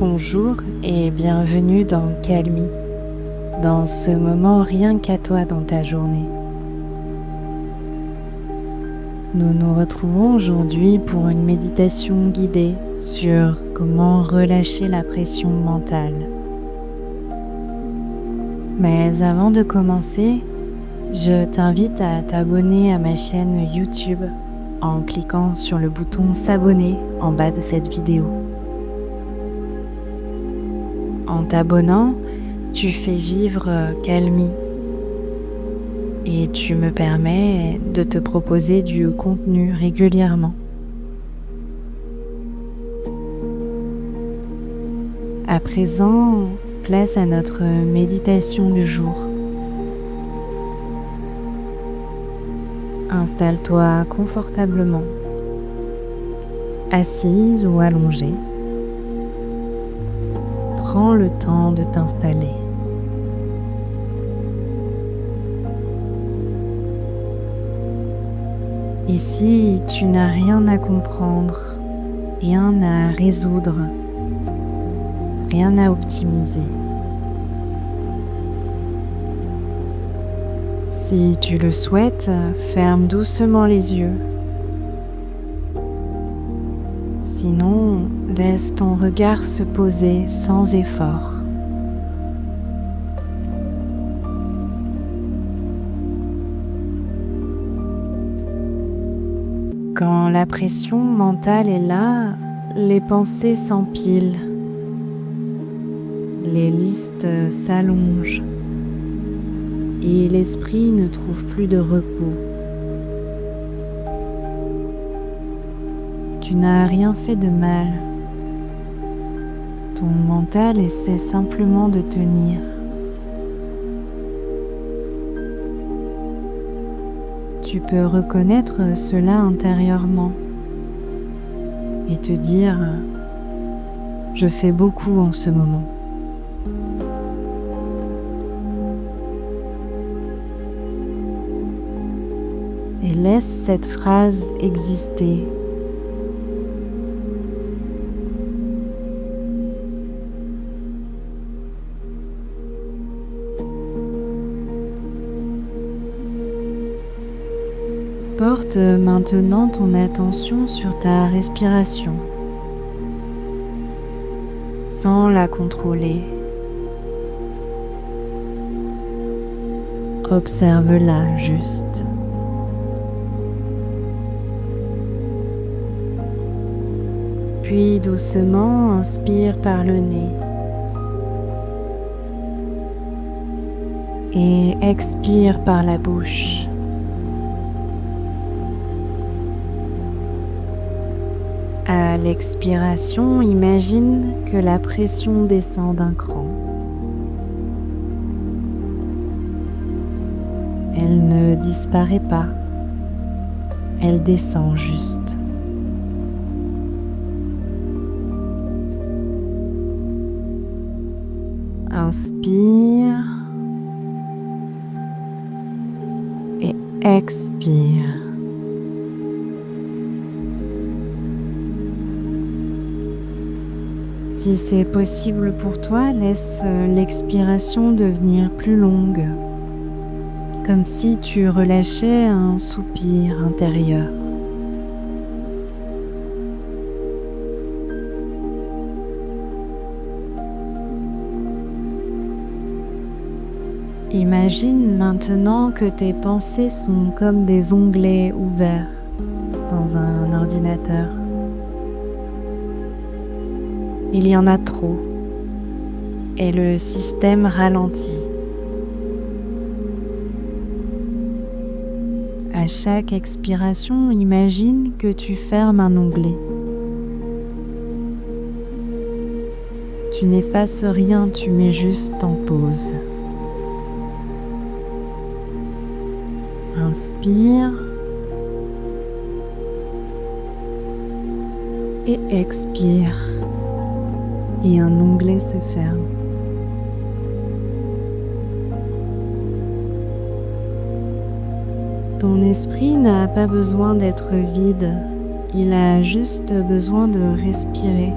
Bonjour et bienvenue dans Calmie, dans ce moment rien qu'à toi dans ta journée. Nous nous retrouvons aujourd'hui pour une méditation guidée sur comment relâcher la pression mentale. Mais avant de commencer, je t'invite à t'abonner à ma chaîne YouTube en cliquant sur le bouton s'abonner en bas de cette vidéo. En t'abonnant, tu fais vivre Calmie et tu me permets de te proposer du contenu régulièrement. À présent, place à notre méditation du jour. Installe-toi confortablement, assise ou allongée. Prends le temps de t'installer. Ici, tu n'as rien à comprendre, rien à résoudre, rien à optimiser. Si tu le souhaites, ferme doucement les yeux. Sinon, laisse ton regard se poser sans effort. Quand la pression mentale est là, les pensées s'empilent, les listes s'allongent et l'esprit ne trouve plus de repos. Tu n'as rien fait de mal. Ton mental essaie simplement de tenir. Tu peux reconnaître cela intérieurement et te dire « Je fais beaucoup en ce moment ». Et laisse cette phrase exister. Porte maintenant ton attention sur ta respiration, sans la contrôler. Observe-la juste. Puis doucement, inspire par le nez et expire par la bouche. À l'expiration, imagine que la pression descend d'un cran. Elle ne disparaît pas, elle descend juste. Inspire et expire. Si c'est possible pour toi, laisse l'expiration devenir plus longue, comme si tu relâchais un soupir intérieur. Imagine maintenant que tes pensées sont comme des onglets ouverts dans un ordinateur. Il y en a trop et le système ralentit. À chaque expiration, imagine que tu fermes un onglet. Tu n'effaces rien, tu mets juste en pause. Inspire et expire. Et un onglet se ferme. Ton esprit n'a pas besoin d'être vide, il a juste besoin de respirer.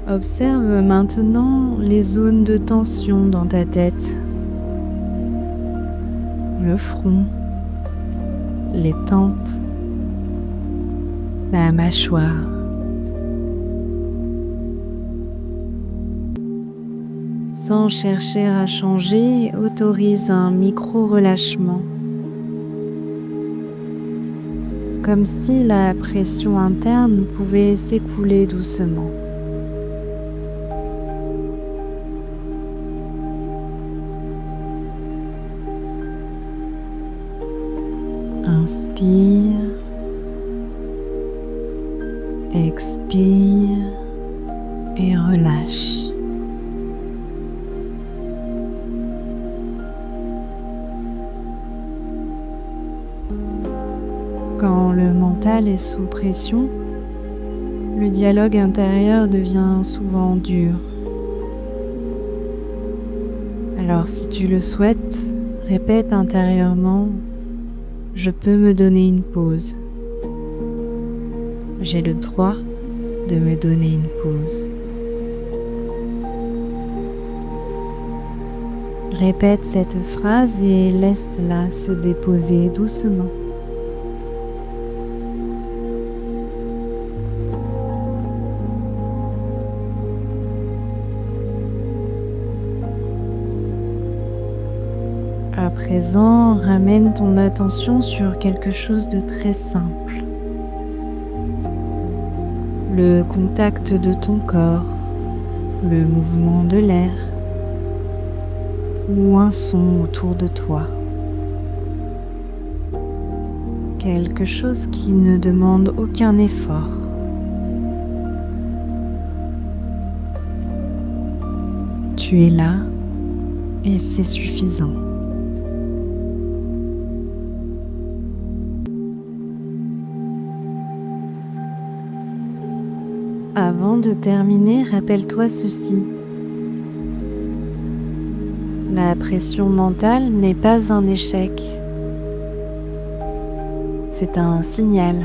Observe maintenant les zones de tension dans ta tête, le front, les tempes, la mâchoire. Sans chercher à changer, autorise un micro-relâchement, comme si la pression interne pouvait s'écouler doucement. Inspire, expire et relâche. Quand le mental est sous pression, le dialogue intérieur devient souvent dur. Alors si tu le souhaites, répète intérieurement: je peux me donner une pause. J'ai le droit de me donner une pause. Répète cette phrase et laisse-la se déposer doucement. À présent, ramène ton attention sur quelque chose de très simple. Le contact de ton corps, le mouvement de l'air ou un son autour de toi. Quelque chose qui ne demande aucun effort. Tu es là et c'est suffisant. Avant de terminer, rappelle-toi ceci. La pression mentale n'est pas un échec. C'est un signal.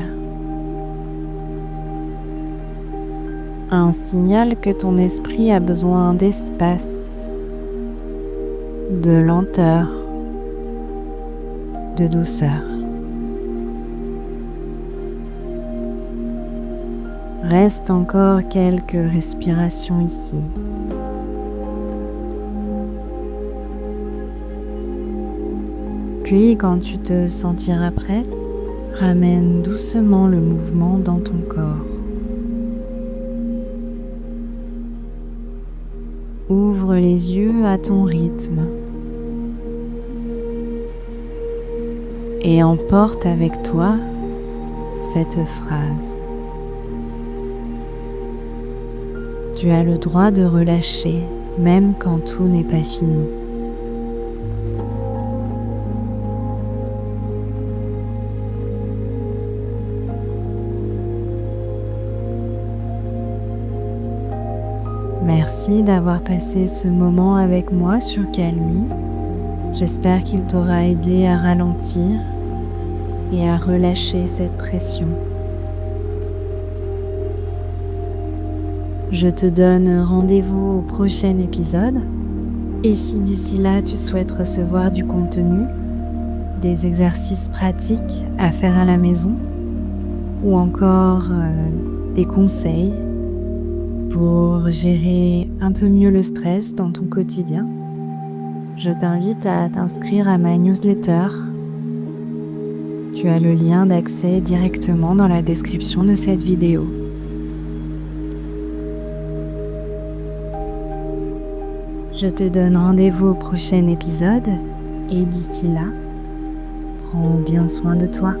Un signal que ton esprit a besoin d'espace, de lenteur, de douceur. Reste encore quelques respirations ici. Puis, quand tu te sentiras prête, ramène doucement le mouvement dans ton corps. Ouvre les yeux à ton rythme et emporte avec toi cette phrase. Tu as le droit de relâcher, même quand tout n'est pas fini. Merci d'avoir passé ce moment avec moi sur Calmy. J'espère qu'il t'aura aidé à ralentir et à relâcher cette pression. Je te donne rendez-vous au prochain épisode. Et si d'ici là tu souhaites recevoir du contenu, des exercices pratiques à faire à la maison ou encore des conseils pour gérer un peu mieux le stress dans ton quotidien, je t'invite à t'inscrire à ma newsletter. Tu as le lien d'accès directement dans la description de cette vidéo. Je te donne rendez-vous au prochain épisode et d'ici là, prends bien soin de toi.